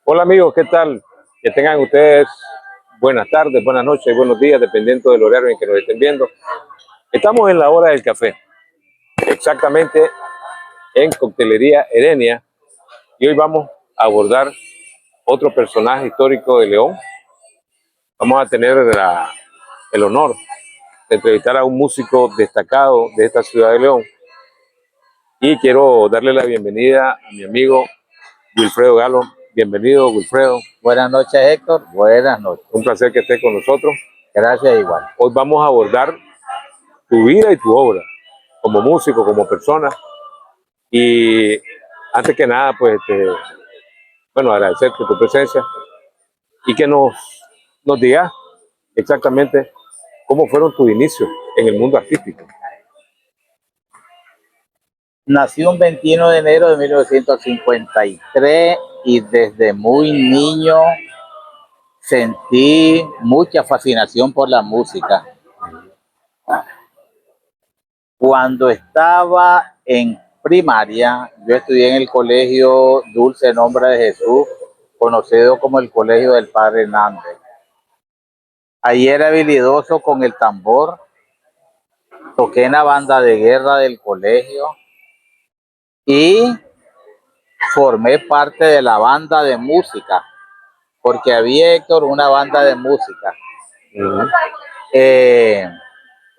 Hola amigos, ¿qué tal? Que tengan ustedes buenas tardes, buenas noches y buenos días, dependiendo del horario en que nos estén viendo. Estamos en la hora del café, exactamente en Coctelería Edenia, y hoy vamos a abordar otro personaje histórico de León. Vamos a tener el honor de entrevistar a un músico destacado de esta ciudad de León, y quiero darle la bienvenida a mi amigo Wilfredo Galo. Bienvenido, Wilfredo. Buenas noches, Héctor. Buenas noches. Un placer que estés con nosotros. Gracias, igual. Hoy vamos a abordar tu vida y tu obra como músico, como persona. Y antes que nada, pues, bueno, agradecerte tu presencia y que nos digas exactamente cómo fueron tus inicios en el mundo artístico. Nací un 21 de enero de 1953 y desde muy niño sentí mucha fascinación por la música. Cuando estaba en primaria, yo estudié en el colegio Dulce Nombre de Jesús, conocido como el Colegio del Padre Hernández. Ahí era habilidoso con el tambor, toqué en la banda de guerra del colegio y formé parte de la banda de música, porque había, Héctor, una banda de música. Uh-huh.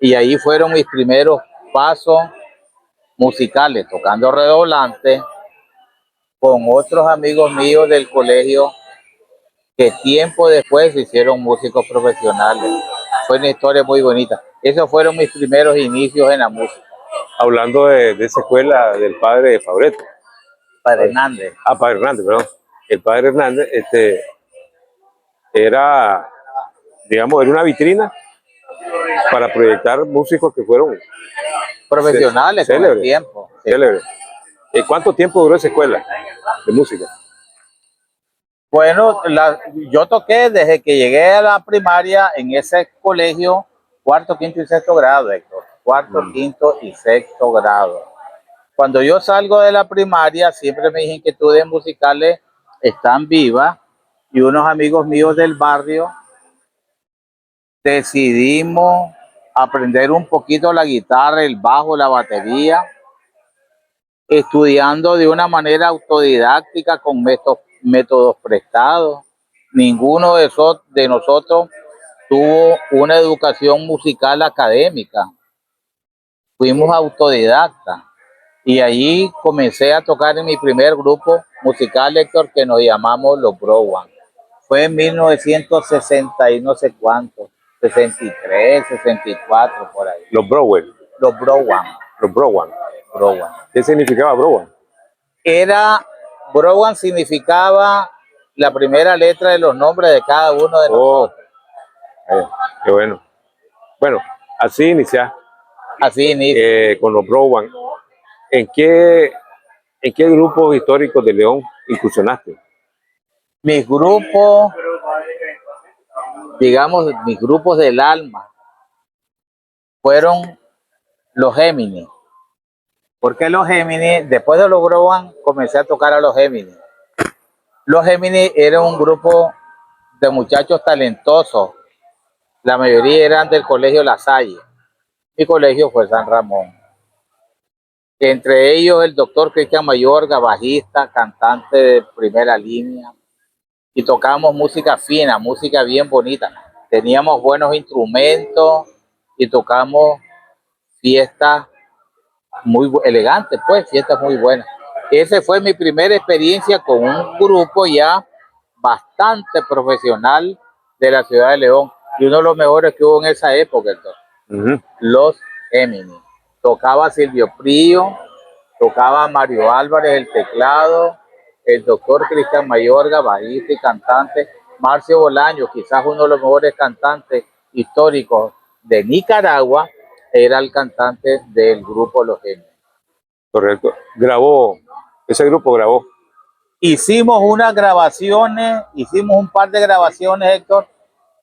Y ahí fueron mis primeros pasos musicales, tocando redoblante con otros amigos míos del colegio que tiempo después se hicieron músicos profesionales. Fue una historia muy bonita. Esos fueron mis primeros inicios en la música. Hablando de esa escuela del padre de Fabreto. Padre Hernández. Padre Hernández, perdón. El padre Hernández era, digamos, era una vitrina para proyectar músicos que fueron Profesionales con el tiempo. Sí. Célebres. ¿Cuánto tiempo duró esa escuela de música? Bueno, yo toqué desde que llegué a la primaria en ese colegio, cuarto, quinto y sexto grado, Héctor. Cuarto, quinto y sexto grado. Cuando yo salgo de la primaria, siempre mis inquietudes musicales están vivas y unos amigos míos del barrio decidimos aprender un poquito la guitarra, el bajo, la batería, estudiando de una manera autodidáctica con métodos prestados. Ninguno de nosotros tuvo una educación musical académica. Fuimos autodidactas. Y allí comencé a tocar en mi primer grupo musical, Héctor, que nos llamamos Los Browan. Fue en 1960 y no sé cuánto, 63, 64, por ahí. Los Browell. Los Browan. Los Browan. Browan. ¿Qué significaba Browan? Browan significaba la primera letra de los nombres de cada uno de nosotros. Qué bueno. Bueno, así inicia. Así inicia. Con los Browan. ¿En qué grupos históricos de León incursionaste? Mis grupos, digamos, mis grupos del alma fueron los Géminis. Porque los Géminis, después de los Browan, comencé a tocar a los Géminis. Los Géminis eran un grupo de muchachos talentosos. La mayoría eran del colegio La Salle. Mi colegio fue San Ramón. Entre ellos el doctor Cristian Mayorga, bajista, cantante de primera línea. Y tocábamos música fina, música bien bonita. Teníamos buenos instrumentos y tocamos fiestas muy elegantes, pues, fiestas muy buenas. Esa fue mi primera experiencia con un grupo ya bastante profesional de la ciudad de León. Y uno de los mejores que hubo en esa época, entonces, los Géminis. Tocaba Silvio Prío, tocaba Mario Álvarez el teclado, el doctor Cristian Mayorga, bajista y cantante, Marcio Bolaño, quizás uno de los mejores cantantes históricos de Nicaragua, era el cantante del grupo Los Géminis. Correcto. Ese grupo grabó. Hicimos un par de grabaciones, Héctor,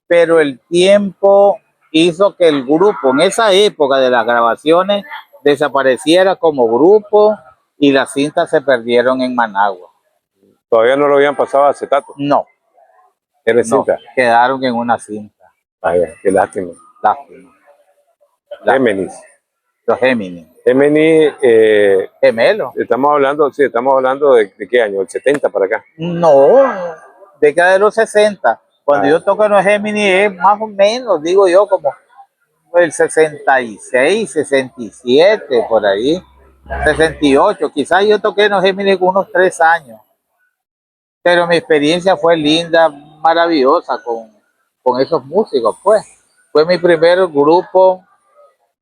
pero el tiempo hizo que el grupo, en esa época de las grabaciones, desapareciera como grupo y las cintas se perdieron en Managua. Todavía no lo habían pasado a acetato. No, Era no, cinta. quedaron en una cinta. Vaya, qué lástima. Lástima. Géminis. Los Géminis. Géminis, Gemelo. estamos hablando de qué año, el 70 para acá. No, década de los 60. Cuando Ah. yo toco en los Géminis es más o menos, digo yo, como el 66, 67, por ahí. 68. Quizás yo toqué en los Géminis unos 3 años. Pero mi experiencia fue linda, maravillosa con esos músicos, pues. Fue mi primer grupo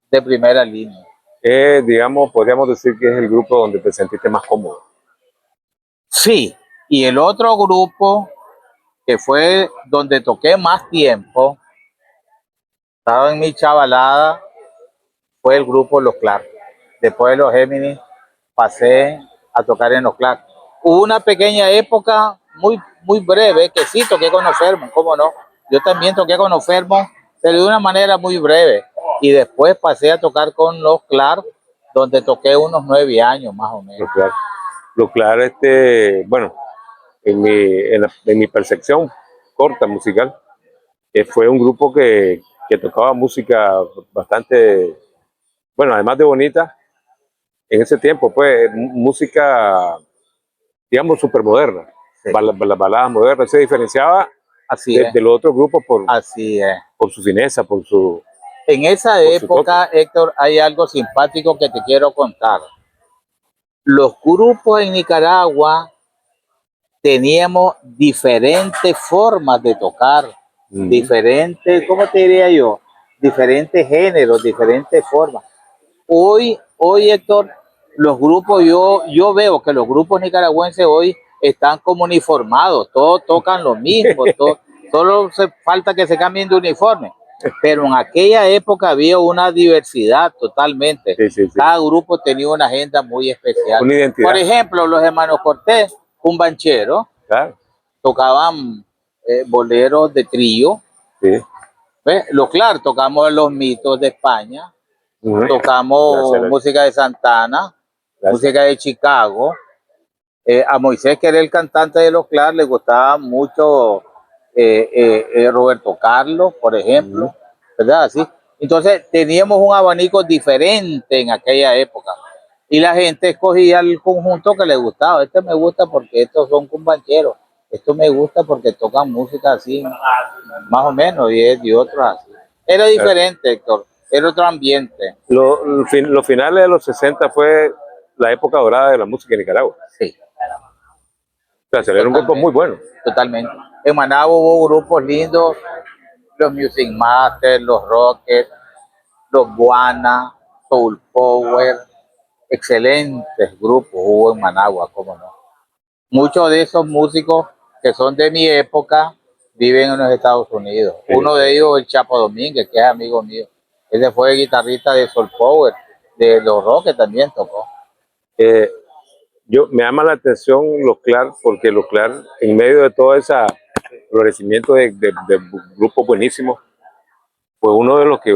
de primera línea. Digamos, podríamos decir que es el grupo donde te sentiste más cómodo. Sí, y el otro grupo que fue donde toqué más tiempo, estaba en mi chavalada, fue el grupo Los Clark. Después de los Géminis pasé a tocar en Los Clark. Hubo una pequeña época muy breve que sí toqué con los Fermos, cómo no. Yo también toqué con los Fermos, pero de una manera muy breve. Y después pasé a tocar con Los Clark, donde toqué unos 9 años más o menos. Los Clark. Los Clark, bueno, en mi percepción corta musical, fue un grupo que tocaba música bastante, bueno, además de bonita, en ese tiempo, pues, música, digamos, súper moderna. Sí. Las baladas modernas, se diferenciaba Así es. de los otros grupos Así es. por su fineza, por su... En esa época, Héctor, hay algo simpático que te quiero contar. Los grupos en Nicaragua teníamos diferentes formas de tocar, diferentes, ¿cómo te diría yo? Diferentes géneros, diferentes formas. Hoy, Héctor, los grupos, yo veo que los grupos nicaragüenses hoy están como uniformados, todos tocan lo mismo, solo falta que se cambien de uniforme. Pero en aquella época había una diversidad totalmente. Sí. Cada grupo tenía una agenda muy especial. Una identidad. Por ejemplo, los hermanos Cortés, un banchero, Claro. tocaban boleros de trío. Sí. ¿Ves? Los Clark tocamos los mitos de España. Tocamos Gracias. música de Santana, música de Chicago. A Moisés, que era el cantante de los Clark, le gustaba mucho Roberto Carlos, por ejemplo, ¿verdad? Así. Entonces teníamos un abanico diferente en aquella época y la gente escogía el conjunto que le gustaba. Este me gusta porque estos son cumbancheros, esto me gusta porque tocan música así, más o menos, y otros así. Era diferente, Héctor, era otro ambiente. Los finales de los 60 fue la época dorada de la música en Nicaragua. Sí. O sea, se era un grupo muy bueno. Totalmente. En Managua hubo grupos lindos, los Music Masters, los Rockets, los Buana, Soul Power, excelentes grupos hubo en Managua, cómo no. Muchos de esos músicos que son de mi época viven en los Estados Unidos. Sí. Uno de ellos es el Chapo Domínguez, que es amigo mío. Ese fue guitarrista de Soul Power, de los Rockets también tocó. Me llama la atención los Clark, porque los Clark, en medio de todo ese florecimiento de grupos buenísimos, fue uno de los que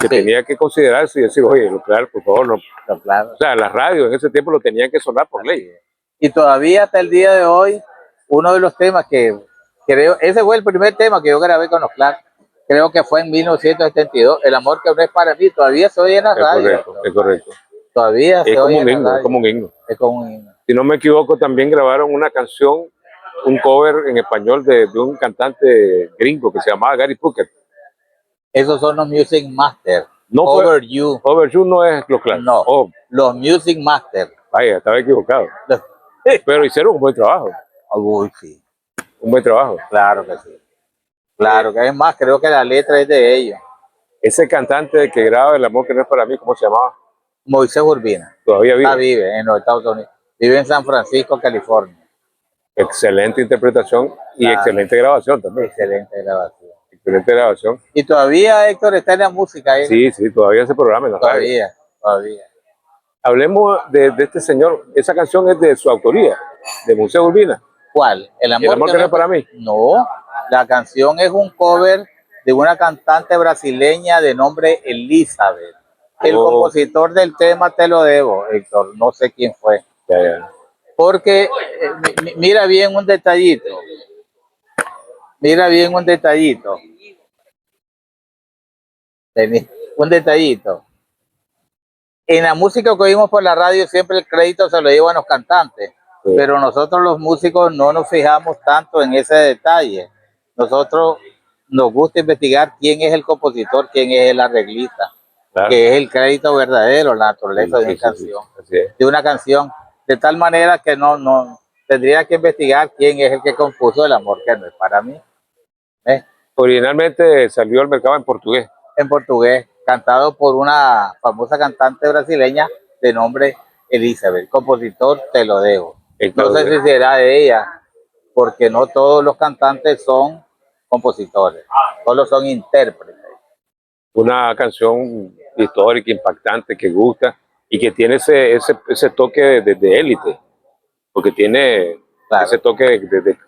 sí. Tenía que considerarse y decir, oye, los Clark, por favor, no. Claro. O sea, las radios en ese tiempo lo tenían que sonar por ley. Y todavía hasta el día de hoy, uno de los temas que creo, ese fue el primer tema que yo grabé con los Clark, creo que fue en 1972, El amor que no es para mí, todavía se oye en la radio. Correcto, es correcto. Todavía es como un himno, es como un himno. Es como un himno. Si no me equivoco, también grabaron una canción, un cover en español de un cantante gringo que se llamaba Gary Puckett. Esos son los Music Masters. No Over You. Over You no es los Clark. No, los Music Masters. Vaya, estaba equivocado. Pero hicieron un buen trabajo. Uy, sí. Un buen trabajo. Claro que sí. Claro que es más, creo que la letra es de ellos. Ese cantante que graba El amor que no es para mí, ¿cómo se llamaba? Moisés Urbina. Todavía vive. Vive en los Estados Unidos. Vive en San Francisco, California. Excelente interpretación y excelente grabación también. Excelente grabación. Excelente grabación. Y todavía, Héctor, está en la música. Sí, todavía se programa en la radio. Todavía. Hablemos de este señor. Esa canción es de su autoría, de Moisés Urbina. ¿Cuál? El amor que no es para mí. No, la canción es un cover de una cantante brasileña de nombre Elizabeth. El compositor del tema te lo debo, Héctor, no sé quién fue. Ya. Porque mira bien un detallito. Mira bien un detallito. Un detallito. En la música que oímos por la radio siempre el crédito se lo llevan los cantantes, Sí. pero nosotros los músicos no nos fijamos tanto en ese detalle. Nosotros nos gusta investigar quién es el compositor, quién es el arreglista, Claro. que es el crédito verdadero, la naturaleza Sí, de una sí, canción, sí, así es. de una canción, de tal manera que no tendría que investigar quién es el que compuso El amor que no es para mí. Originalmente salió al mercado en portugués. En portugués, cantado por una famosa cantante brasileña de nombre Elizabeth. Compositor, te lo dejo. No sé si será de ella, porque no todos los cantantes son compositores, solo son intérpretes. Una canción histórica, impactante, que gusta y que tiene ese toque de élite, porque tiene Claro, ese toque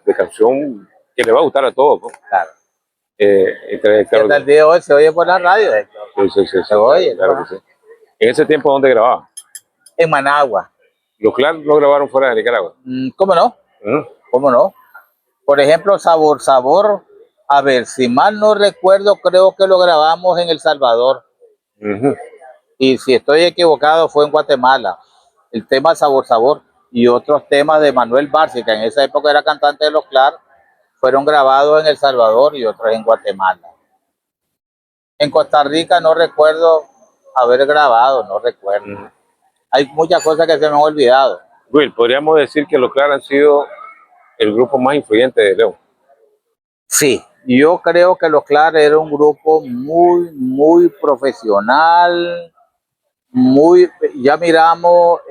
de canción que le va a gustar a todos, ¿no? claro. Y Claro, hasta el día de hoy se oye por la radio, Héctor. sí, Se oye, claro ¿no? que sí. En ese tiempo, ¿dónde grababa? En Managua. Los Claros lo grabaron fuera de Nicaragua. ¿Cómo no? ¿Mm? ¿Cómo no? Por ejemplo, Sabor, Sabor, a ver, si mal no recuerdo, creo que lo grabamos en El Salvador. Ujú. Y si estoy equivocado, fue en Guatemala. El tema Sabor, Sabor y otros temas de Manuel Barsi, que en esa época era cantante de Los Clar, fueron grabados en El Salvador y otros en Guatemala. En Costa Rica no recuerdo haber grabado, no recuerdo. Ujú. Hay muchas cosas que se me han olvidado. Will, podríamos decir que los Claros han sido el grupo más influyente de León. Sí, yo creo que Los Clar era un grupo muy profesional, ya miramos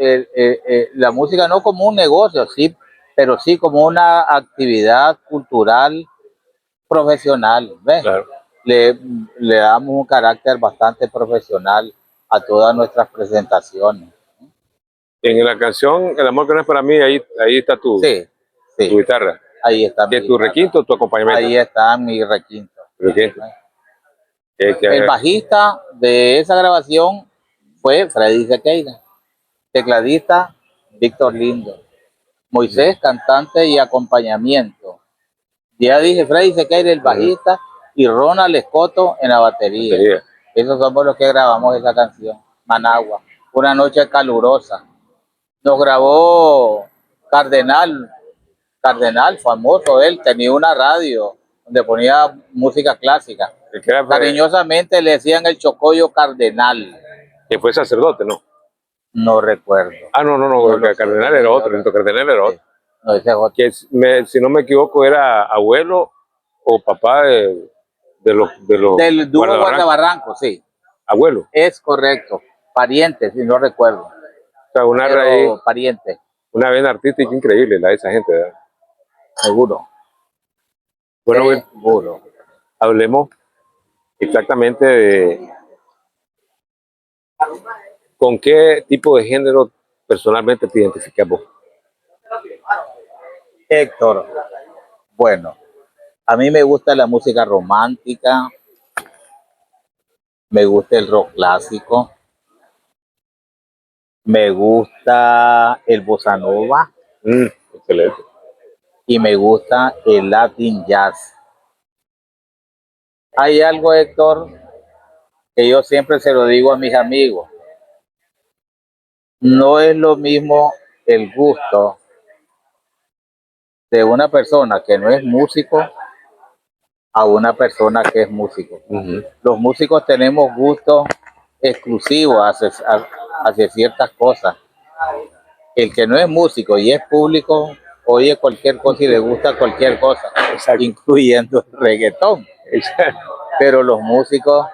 la música no como un negocio, sí, pero sí como una actividad cultural profesional, ¿ves? Claro. Le damos un carácter bastante profesional a todas nuestras presentaciones. En la canción El amor que no es para mí, ahí está tu Sí, sí, guitarra. ahí está Que mi tu guitarra. requinto, tu acompañamiento. Ahí está mi requinto. Requinto. El bajista de esa grabación fue Freddy Sequeira, tecladista Víctor Lindo, Moisés, cantante y acompañamiento. Ya dije, Freddy Sequeira, el bajista, y Ronald Escoto en la batería. Esos somos los que grabamos esa canción, Managua. Una noche calurosa. Nos grabó Cardenal, famoso él, tenía una radio donde ponía música clásica. Cariñosamente le decían el Chocoyo Cardenal. Que fue sacerdote, ¿no? No recuerdo. Ah, no, el Cardenal era otro, el Cardenal era otro. No, ese es otro. Que si no me equivoco era abuelo o papá de los del dúo Guardabarranco, sí. Abuelo. Es correcto. Pariente, si no recuerdo. O sea, una raíz, pariente. una vena artística increíble la de esa gente, ¿verdad? Seguro. Bueno, seguro. Hablemos exactamente de con qué tipo de género personalmente te identificas vos. Héctor, bueno, a mí me gusta la música romántica, me gusta el rock clásico, me gusta el bossa nova Excelente. y me gusta el latin jazz. Hay algo, Héctor, que yo siempre se lo digo a mis amigos. No es lo mismo el gusto de una persona que no es músico a una persona que es músico. Los músicos tenemos gustos exclusivos hacia ciertas cosas. El que no es músico y es público, oye cualquier cosa y le gusta cualquier cosa, incluyendo el reggaetón. Pero los músicos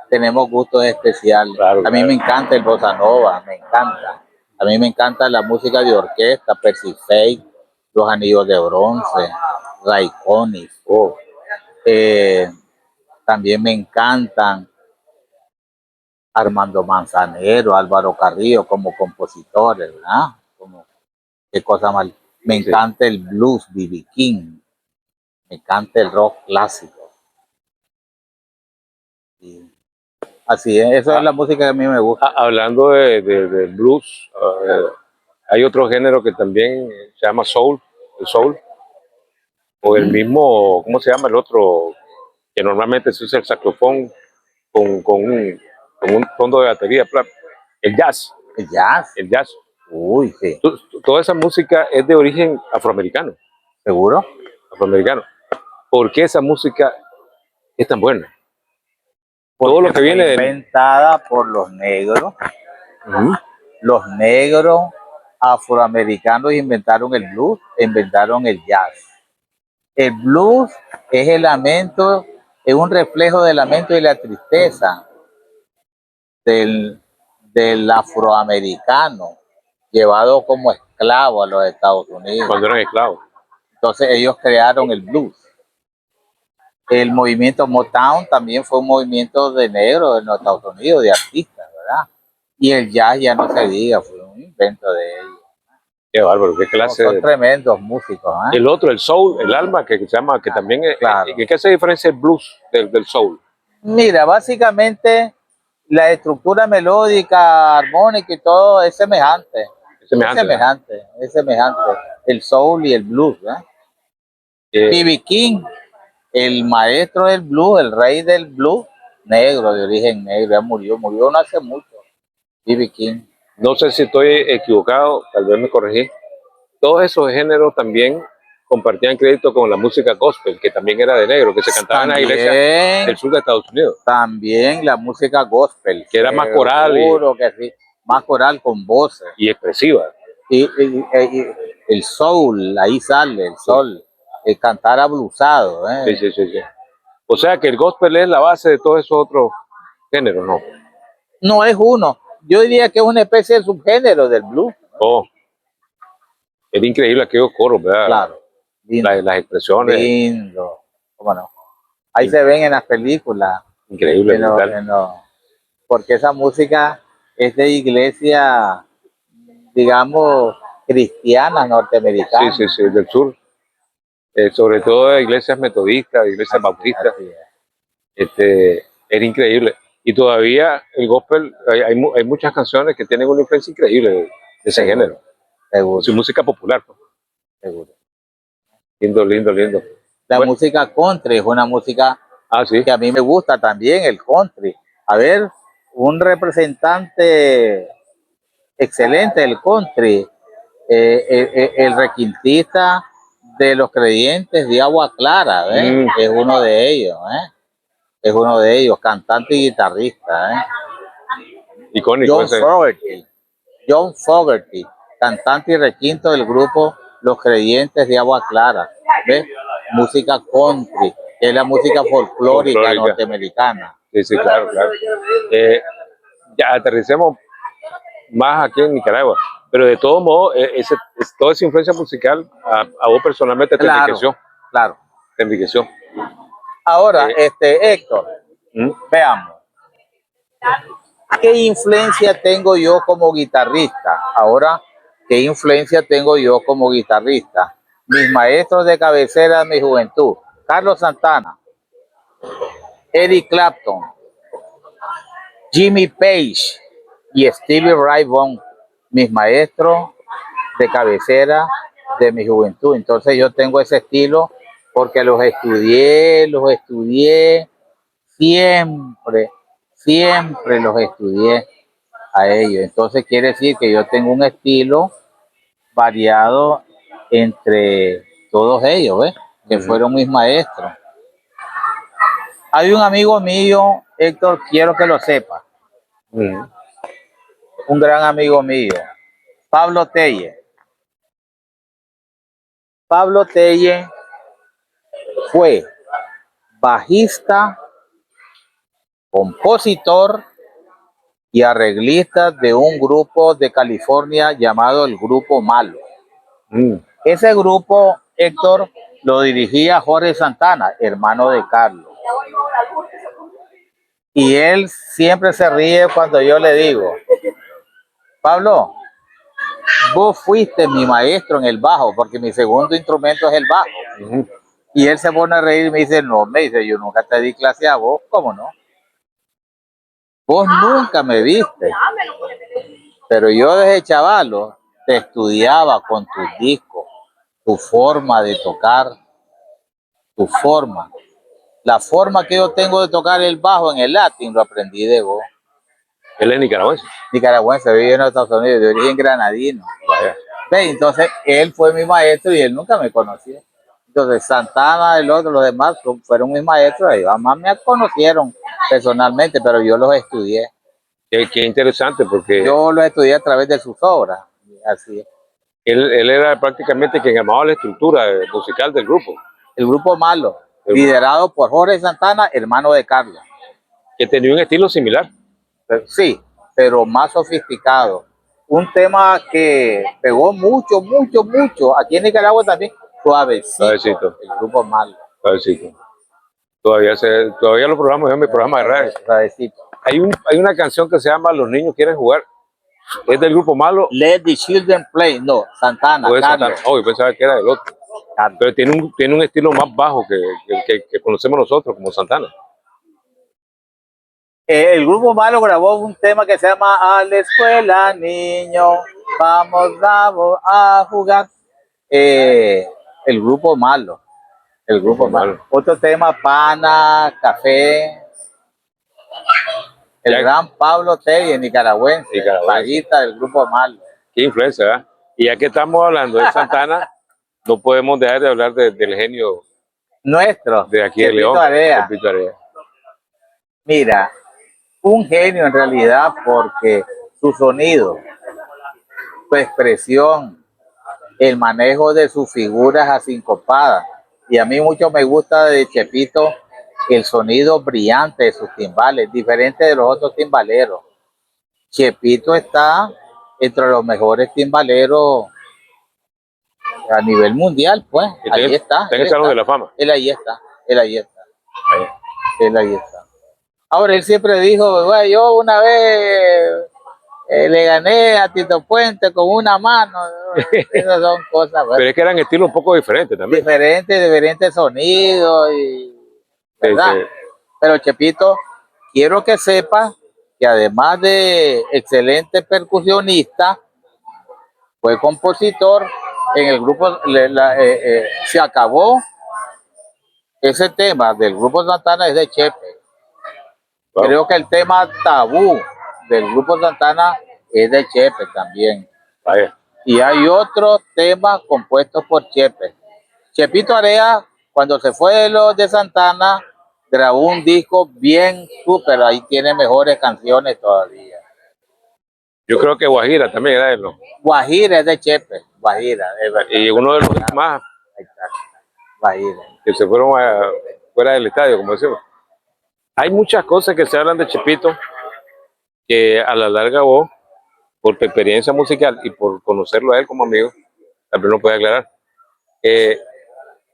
tenemos gustos especiales. A mí me encanta el bossa nova, me encanta. A mí me encanta la música de orquesta, Percy Faith, Los Anillos de Bronce, Ray Conniff. También me encantan Armando Manzanero, Álvaro Carrillo como compositores, ¿verdad? Qué cosa mal. Me encanta el blues, B.B. King. Me encanta el rock clásico. Y así es, eso es la música que a mí me gusta. Hablando del blues, Hay otro género que también se llama soul, el soul, o el mismo, ¿cómo se llama el otro? Que normalmente se usa el saxofón con un fondo de batería, el jazz, El jazz. el jazz. Uy, sí. Toda esa música es de origen afroamericano, ¿Seguro? afroamericano. ¿Por qué esa música es tan buena? Porque Todo lo que fue viene inventada por los negros. Ujú. Los negros afroamericanos inventaron el blues, inventaron el jazz. El blues es el lamento, es un reflejo del lamento y la tristeza del, del afroamericano llevado como esclavo a los Estados Unidos. Cuando eran esclavos. Entonces ellos crearon el blues. El movimiento Motown también fue un movimiento de negros en los Estados Unidos, de artistas, ¿verdad? Y el jazz ya no se diga, fue un invento de ellos. Qué bárbaro, qué clase. Son tremendos músicos, ¿eh? El otro, el soul, el alma, que se llama, que también es. Claro. ¿Qué hace diferencia el blues del soul? Mira, básicamente la estructura melódica, armónica y todo es semejante. Es semejante. El soul y el blues, ¿eh? B.B. King, el maestro del blues, el rey del blues, negro, de origen negro, ya murió no hace mucho. B.B. King. No sé si estoy equivocado, tal vez me corregí. Todos esos géneros también compartían crédito con la música gospel, que también era de negro, que se cantaba en la iglesia del sur de Estados Unidos. También la música gospel. Que era más coral. Que sí, más coral con voces. Y expresiva. Y el soul, ahí sale el soul, el cantar ablusado. Sí. O sea que el gospel es la base de todos esos otros géneros, ¿no? No es uno. Yo diría que es una especie de subgénero del blues. Oh. Era increíble aquellos coros, ¿verdad? Claro. Lindo, las expresiones. Lindo. ¿Cómo no? Ahí se ven en las películas. Increíble. Porque esa música es de iglesia, digamos, cristianas norteamericanas. Sí, del sur. Sobre todo de iglesias metodistas, iglesias bautistas. Era increíble. Y todavía el gospel, hay muchas canciones que tienen una influencia increíble de ese género. Seguro. Su música popular. Seguro. Lindo. La música country es una música que a mí me gusta también, el country. A ver, un representante excelente del country, el requintista de los creyentes de Agua Clara, es uno de ellos, es uno de ellos, cantante y guitarrista. Icónico. John Fogerty, cantante y requinto del grupo Los Creyentes de Agua Clara. ¿Ves? Música country, que es la música folclórica norteamericana. Sí, claro. Ya aterricemos más aquí en Nicaragua, pero de todos modos, toda esa influencia musical a vos personalmente te enriqueció. Claro. Te enriqueció. Ahora, Héctor, veamos. ¿Qué influencia tengo yo como guitarrista? Ahora, ¿qué influencia tengo yo como guitarrista? Mis maestros de cabecera de mi juventud, Carlos Santana, Eric Clapton, Jimmy Page y Stevie Ray Vaughan, mis maestros de cabecera de mi juventud. Entonces yo tengo ese estilo porque los estudié siempre los estudié a ellos. Entonces quiere decir que yo tengo un estilo variado entre todos ellos, ¿ves? Que fueron mis maestros. Hay un amigo mío, Héctor, quiero que lo sepa. Un gran amigo mío, Pablo Telle. Pablo Telle fue bajista, compositor y arreglista de un grupo de California llamado el Grupo Malo. Ese grupo, Héctor, lo dirigía Jorge Santana, hermano de Carlos. Y él siempre se ríe cuando yo le digo, Pablo, vos fuiste mi maestro en el bajo, porque mi segundo instrumento es el bajo. Y él se pone a reír y me dice, no, yo nunca te di clase a vos, ¿cómo no? Vos nunca me viste. Pero yo desde chavalo te estudiaba con tus discos, tu forma de tocar, tu forma. La forma que yo tengo de tocar el bajo en el Latin lo aprendí de vos. Él es nicaragüense. Nicaragüense, vive en los Estados Unidos, de origen granadino. Vaya. ¿Ve? Entonces, él fue mi maestro y él nunca me conocía. Entonces, Santana, el otro, los demás fueron mis maestros. Y además me conocieron personalmente, pero yo los estudié. Qué interesante, porque Yo los estudié a través de sus obras. Así es. él era prácticamente quien armaba la estructura musical del grupo. El grupo Malo, liderado por Jorge Santana, hermano de Carlos. Que tenía un estilo similar. Sí, pero más sofisticado. Un tema que pegó mucho, mucho, mucho. Aquí en Nicaragua también, Suavecito. Suavecito. El grupo Malo. Suavecito. Todavía lo programamos en mi programa de radio. Suavecito. Hay una canción que se llama Los niños quieren jugar. Es del grupo Malo. Let the Children Play. No, Santana. Santana. Oh, yo pensaba que era del otro. Carlos. Pero tiene un estilo más bajo que conocemos nosotros como Santana. El grupo Malo grabó un tema que se llama A la escuela, niño, vamos a jugar. El grupo Malo. El grupo Malo. Otro tema, Pana, Café. El gran Pablo Tellez, nicaragüense. Bajista del grupo Malo. Qué influencia, ¿verdad? Y ya que estamos hablando de Santana, no podemos dejar de hablar del genio nuestro, de aquí de León, Chepito Area. Mira, un genio en realidad, porque su sonido, su expresión, el manejo de sus figuras asincopadas. Y a mí mucho me gusta de Chepito el sonido brillante de sus timbales, diferente de los otros timbaleros. Chepito está entre los mejores timbaleros a nivel mundial, pues. Ahí está. Está en el Salón de la Fama. Él ahí está. Él ahí está. Él ahí está. Ahora, él siempre dijo, bueno, yo una vez le gané a Tito Puente con una mano. Esas son cosas. Pero es que eran estilos un poco diferentes también. Diferentes sonidos. ¿Verdad? Sí. Pero Chepito, quiero que sepa que además de excelente percusionista, fue compositor en el grupo. Se acabó ese tema del grupo Santana, es de Chepe. Wow. Creo que el tema Tabú del grupo Santana es de Chepe también. Vaya. Y hay otros temas compuestos por Chepe. Chepito Area, cuando se fue de Santana, grabó un disco bien súper, ahí tiene mejores canciones todavía. Yo creo que Guajira también era de él, ¿no? Guajira es de Chepe, Guajira, es verdad. Y uno de los más Guajira. Que se fueron fuera del estadio, como decimos. Hay muchas cosas que se hablan de Chepito que a la larga vos, por tu experiencia musical y por conocerlo a él como amigo, también lo puedes aclarar.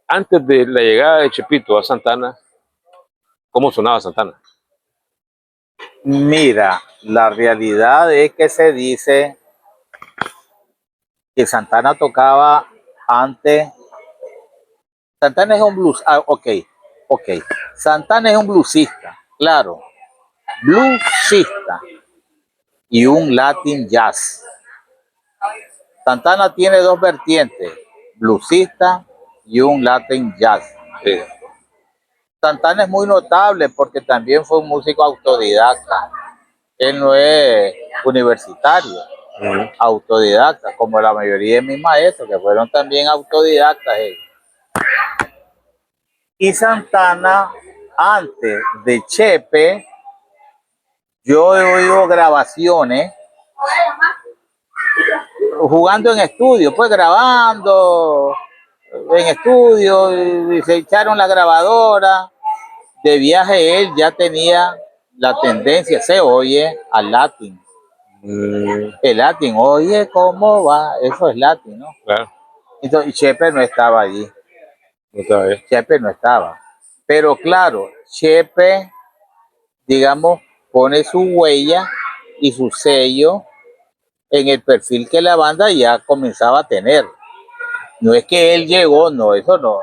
Antes de la llegada de Chepito a Santana, ¿cómo sonaba Santana? Mira, la realidad es que se dice que Santana tocaba antes. Santana es un blues. Ok. Santana es un bluesista, claro. Bluesista y un Latin jazz. Santana tiene dos vertientes, bluesista y un Latin jazz. Sí. Santana es muy notable porque también fue un músico autodidacta. Él no es universitario, autodidacta, como la mayoría de mis maestros, que fueron también autodidactas ellos. Y Santana, antes de Chepe, yo he oído grabaciones jugando en estudio, pues grabando en estudio, y se echaron la grabadora. De viaje él ya tenía la tendencia, se oye al latín. El latín, oye, ¿cómo va? Eso es latín, ¿no? Claro. Entonces, Chepe no estaba allí. No estaba ahí. Chepe no estaba. Pero claro, Chepe, digamos, pone su huella y su sello en el perfil que la banda ya comenzaba a tener. No es que él llegó, no, eso no.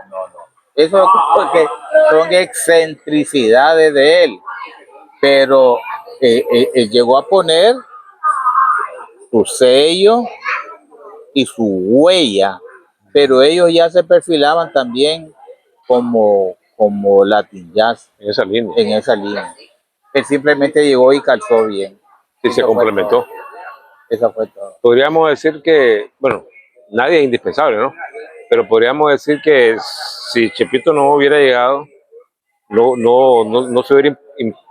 Eso es porque son excentricidades de él. Pero él llegó a poner su sello y su huella, pero ellos ya se perfilaban también como Latin Jazz En esa línea. en esa línea. Él simplemente llegó y calzó bien. Sí, se Eso fue complementó. todo. Eso fue todo. Podríamos decir que, bueno, nadie es indispensable, ¿no? Pero podríamos decir que si Chepito no hubiera llegado, no se hubiera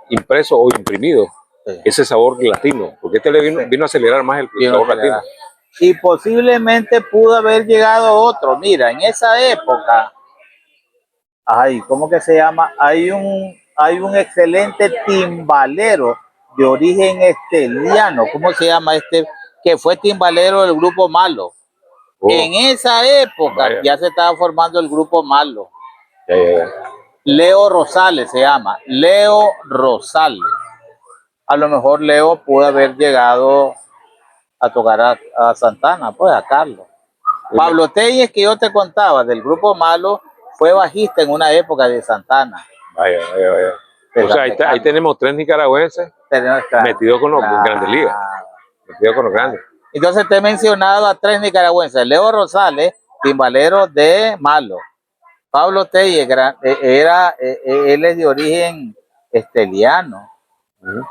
impreso o imprimido Sí. ese sabor latino, porque este le vino a acelerar más el Vino sabor a acelerar. latino. Y posiblemente pudo haber llegado otro. Mira, en esa época, ay, ¿cómo que se llama? Hay un excelente timbalero de origen esteliano. ¿Cómo se llama este? Que fue timbalero del grupo Malo. Oh, En esa época vaya. ya se estaba formando el grupo Malo. Ya. Leo Rosales se llama. Leo Rosales. A lo mejor Leo pudo haber llegado a tocar a Santana, pues a Carlos. Pablo Telles, que yo te contaba, del grupo Malo, fue bajista en una época de Santana. Vaya. O sea, ahí tenemos 3 nicaragüenses metidos con los grandes ligas. Metidos con los grandes. Entonces te he mencionado a 3 nicaragüenses. Leo Rosales, timbalero de Malo. Pablo Telles, él es de origen esteliano.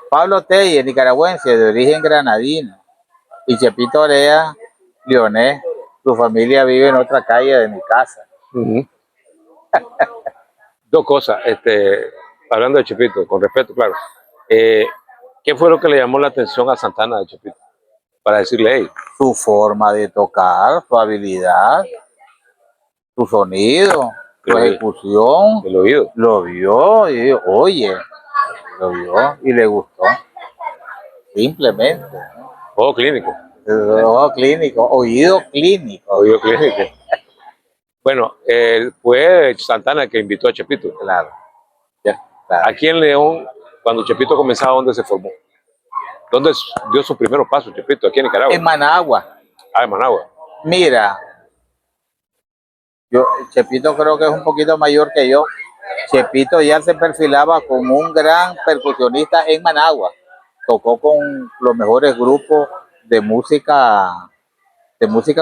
Pablo Telles, nicaragüense, de origen granadino. Y Chepito Orea, leonés. Su familia vive en otra calle de mi casa. Dos cosas, hablando de Chepito, con respeto, claro. ¿Qué fue lo que le llamó la atención a Santana de Chepito? Para decirle, hey, Su forma de tocar, su habilidad, su sonido, su ejecución. el oído. Lo vio y dijo, oye, lo vio y le gustó. Simplemente. Ojo clínico. Ojo clínico, oído clínico. Oído clínico. Bueno, fue Santana el que invitó a Chepito. Claro. Claro. Aquí en León, cuando Chepito comenzaba, ¿dónde se formó? ¿Dónde dio sus primeros pasos, Chepito? Aquí en Nicaragua. En Managua. Ah, en Managua. Mira, Chepito creo que es un poquito mayor que yo. Chepito ya se perfilaba como un gran percusionista en Managua. Tocó con los mejores grupos de música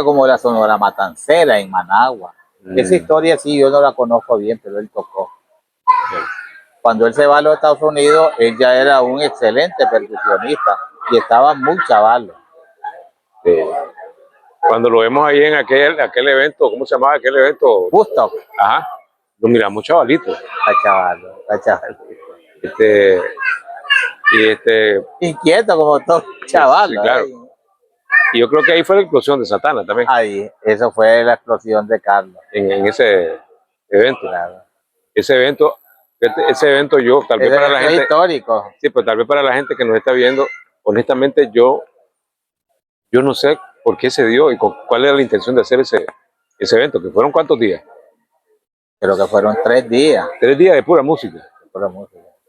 como la Sonora Matancera en Managua. Esa historia sí yo no la conozco bien, pero él tocó. Cuando él se va a los Estados Unidos, él ya era un excelente percusionista y estaba muy chavalo. Cuando lo vemos ahí en aquel evento, ¿cómo se llamaba aquel evento? Woodstock. Ajá, lo miramos chavalito. Está chavalo. Inquieto como todo chavalo. Sí, claro. Y yo creo que ahí fue la explosión de Santana también. Ahí, eso fue la explosión de Carlos. En ese evento. Claro. Ese evento yo, tal vez para la gente. Histórico. Sí, pues tal vez para la gente que nos está viendo, honestamente yo no sé por qué se dio y cuál era la intención de hacer ese evento, que fueron ¿cuántos días? Creo que fueron 3 días. 3 días de pura música.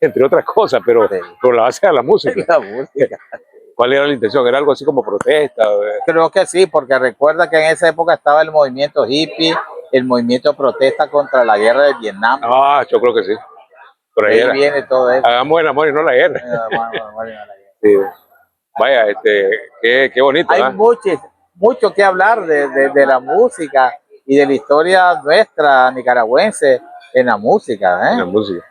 Entre otras cosas, pero la base de la música. La música. ¿Cuál era la intención? ¿Era algo así como protesta? Creo que sí, porque recuerda que en esa época estaba el movimiento hippie, el movimiento protesta contra la guerra de Vietnam. Ah, yo creo que sí. Por ahí viene todo eso. Hagamos el amor y no la guerra. Sí. Vaya, qué bonito. Hay mucho que hablar de la música y de la historia nuestra nicaragüense en la música. En la música.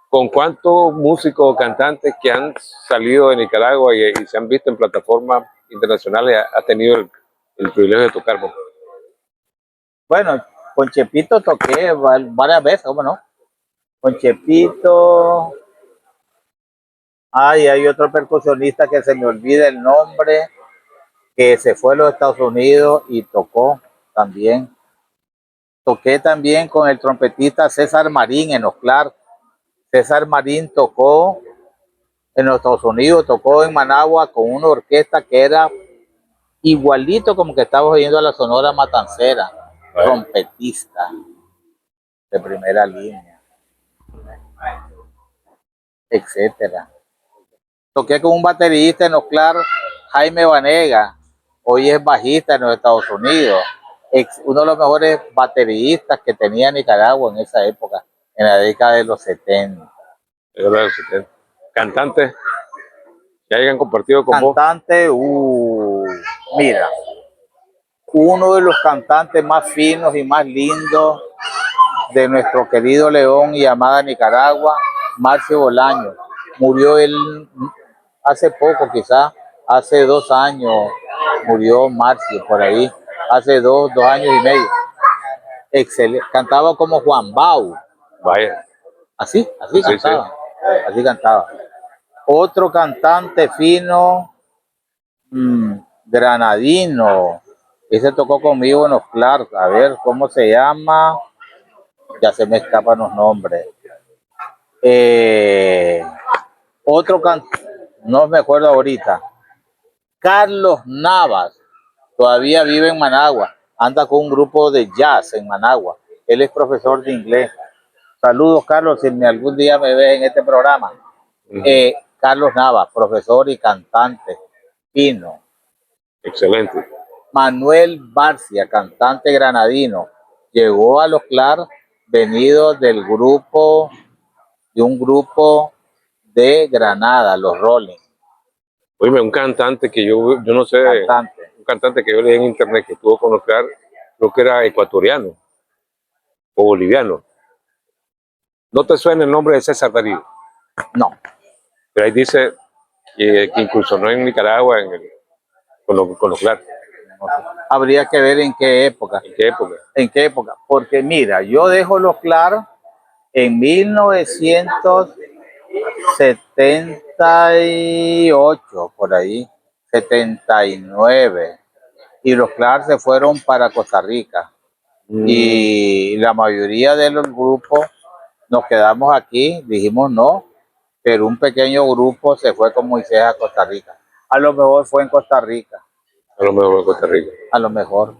¿Con cuántos músicos o cantantes que han salido de Nicaragua y se han visto en plataformas internacionales ha tenido el privilegio de tocar? Bueno, con Chepito toqué varias veces, ¿cómo no? Con Chepito. Hay otro percusionista que se me olvida el nombre, que se fue a los Estados Unidos y tocó también. Toqué también con el trompetista César Marín en los Clark. César Marín tocó en los Estados Unidos, tocó en Managua con una orquesta que era igualito como que estábamos oyendo a la Sonora Matancera. Trompetista de primera línea, etcétera. Toqué con un baterista en los Clark, Jaime Vanega, hoy es bajista en los Estados Unidos, uno de los mejores bateristas que tenía Nicaragua en esa época, en la década de los 70. ¿Cantantes que hayan compartido con vos? Mira, uno de los cantantes más finos y más lindos de nuestro querido León y amada Nicaragua, Marcio Bolaño. Murió él hace poco, quizás hace 2 años, murió Marcio por ahí, hace dos años y medio. Excelente, cantaba como Juan Bau, Vaya. así Sí, cantaba, sí. así cantaba. Otro cantante fino, granadino, ese tocó conmigo en los Clark, a ver cómo se llama, ya se me escapan los nombres. Eh, Otro cantante, no me acuerdo ahorita, Carlos Navas, todavía vive en Managua, anda con un grupo de jazz en Managua, él es profesor de inglés. Saludos, Carlos, si algún día me ves en este programa. Ujú. Carlos Navas, profesor y cantante fino. Excelente. Manuel Barcia, cantante granadino, llegó a los Clark venido de un grupo de Granada, los Rolling, Oíme, un cantante que yo no sé, cantante. un cantante que yo leí en internet que tuvo que conocer, creo que era ecuatoriano o boliviano. ¿No te suena el nombre de César Darío? No, Pero ahí dice que incursionó en Nicaragua con los Clark. no sé. Habría que ver en qué época. ¿En qué época? ¿En qué época? Porque mira, yo dejo los Clark en 1978, por ahí, 79. Y los Clark se fueron para Costa Rica. Y la mayoría de los grupos nos quedamos aquí, dijimos no, pero un pequeño grupo se fue con Moisés a Costa Rica. A lo mejor fue en Costa Rica, A lo mejor de Costa Rica. a lo mejor.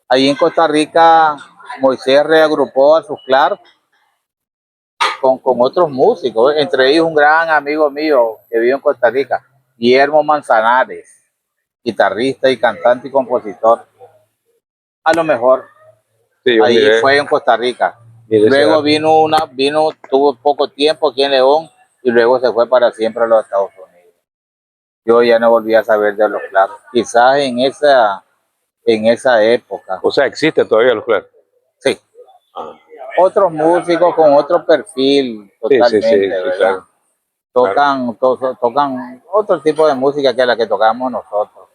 Ahí en Costa Rica Moisés reagrupó a sus Clark con otros músicos, entre ellos un gran amigo mío que vive en Costa Rica, Guillermo Manzanares, guitarrista y cantante y compositor. A lo mejor Sí, yo ahí miré, fue en Costa Rica. miré ese Luego dato. tuvo poco tiempo aquí en León y luego se fue para siempre a los Estados Unidos. Yo ya no volví a saber de los Clark. Quizás en esa época. O sea, existe todavía los Clark. Sí. Ah. Otros músicos con otro perfil totalmente, ¿verdad? Claro. Tocan otro tipo de música que la que tocamos nosotros.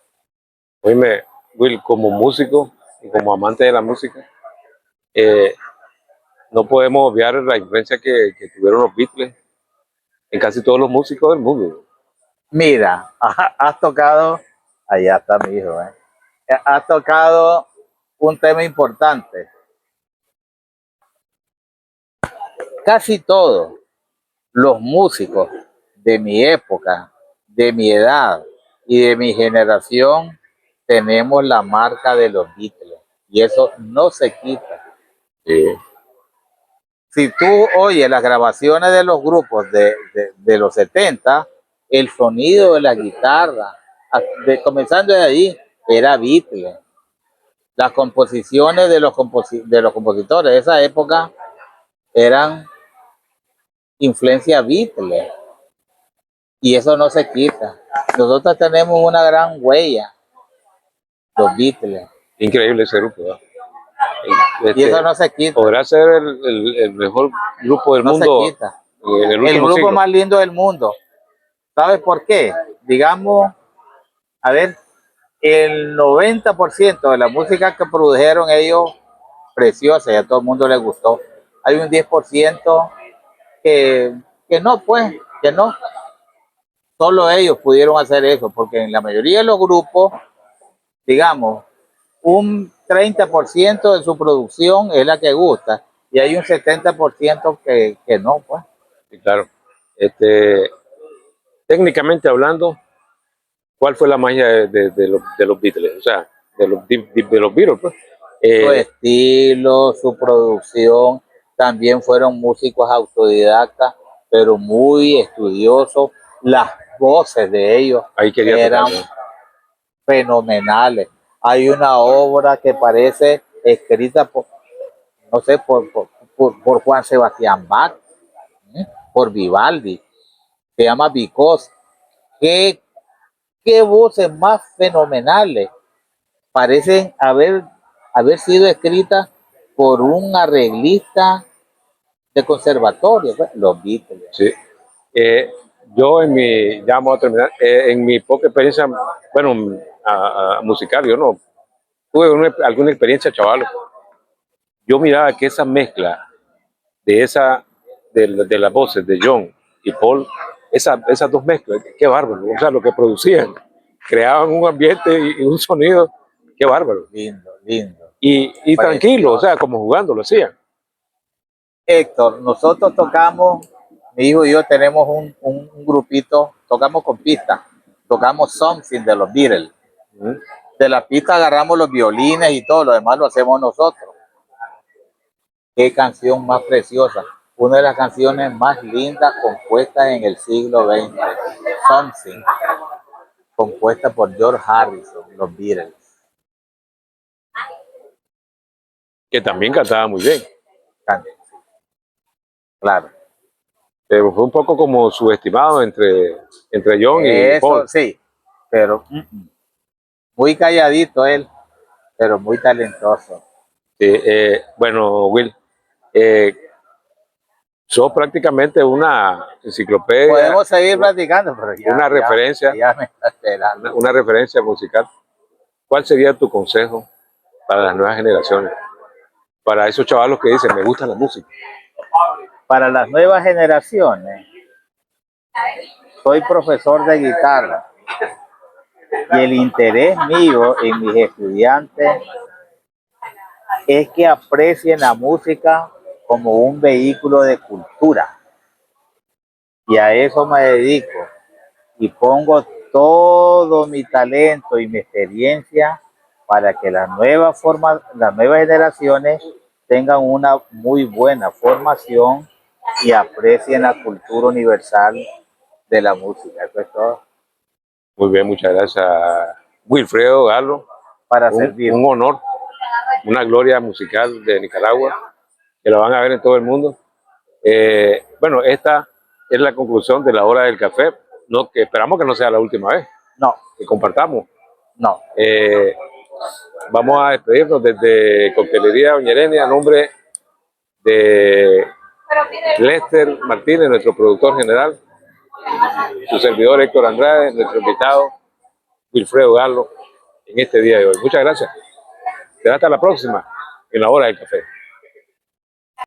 Oíme, Will, como músico y como amante de la música, no podemos obviar la influencia que tuvieron los Beatles en casi todos los músicos del mundo. Mira, has tocado, allá está mi hijo, has tocado un tema importante. Casi todos los músicos de mi época, de mi edad y de mi generación tenemos la marca de los Beatles y eso no se quita. Si tú oyes las grabaciones de los grupos de los 70, el sonido de la guitarra, comenzando de ahí, era Beatles. Las composiciones de los compositores de esa época eran influencia Beatles y eso no se quita. Nosotros tenemos una gran huella, los Beatles, Increíble ese grupo, ¿verdad? y eso no se quita. Podrá ser el mejor grupo del No se mundo quita. en el El último grupo siglo. más lindo del mundo. ¿Sabes por qué? Digamos, a ver, el 90% de la música que produjeron ellos, preciosa, y a todo el mundo les gustó. Hay un 10% que no, pues, que no. Solo ellos pudieron hacer eso, porque en la mayoría de los grupos, digamos, un 30% de su producción es la que gusta, y hay un 70% que no, pues. Sí, claro. Técnicamente hablando, ¿cuál fue la magia de los Beatles? O sea, de los Beatles, pues. Su estilo, su producción, también fueron músicos autodidactas, pero muy estudiosos. Las voces de ellos Ahí quería eran tocar, fenomenales. Hay una obra que parece escrita por, no sé, por Juan Sebastián Bach, por Vivaldi, se llama Because. ¿Qué, qué voces más fenomenales? Parecen haber haber sido escrita por un arreglista de conservatorio, pues, los Beatles. Sí. Yo ya vamos a terminar, en mi poca experiencia, bueno, musical, yo no tuve alguna experiencia, chaval. Yo miraba que esa mezcla de las voces de John y Paul, esas dos mezclas, qué bárbaro, o sea, lo que producían, creaban un ambiente y un sonido, qué bárbaro. Lindo, lindo. Y tranquilo, o sea, como jugando lo hacían. Héctor, nosotros tocamos, mi hijo y yo tenemos un grupito, tocamos con pista, tocamos Something de los Beatles. De la pista agarramos los violines y todo, lo demás lo hacemos nosotros. Qué canción más preciosa, una de las canciones más lindas compuestas en el siglo XX, Something, compuesta por George Harrison, los Beatles. Que también cantaba muy bien. Claro. Pero fue un poco como subestimado entre John y Paul. Sí, pero muy calladito él, pero muy talentoso. Bueno, Will, sos prácticamente una enciclopedia. Podemos seguir platicando, pero ya, una referencia, ya me está esperando. Una referencia musical. ¿Cuál sería tu consejo para las nuevas generaciones? Para esos chavalos que dicen, me gusta la música. Para las nuevas generaciones, soy profesor de guitarra y el interés mío en mis estudiantes es que aprecien la música como un vehículo de cultura. Y a eso me dedico y pongo todo mi talento y mi experiencia para que las nuevas generaciones tengan una muy buena formación y aprecien la cultura universal de la música. Eso es todo. Muy bien, muchas gracias, Wilfredo Galo. Para servir. Un honor, una gloria musical de Nicaragua, que la van a ver en todo el mundo. Bueno, esta es la conclusión de la hora del café, no, que esperamos que no sea la última vez. No. Que compartamos. No. Vamos a despedirnos desde Coctelería Doña Elenia, a nombre de Lester Martínez, nuestro productor general, su servidor Héctor Andrade, nuestro invitado Wilfredo Galo, en este día de hoy. Muchas gracias. Será hasta la próxima, en la hora del café.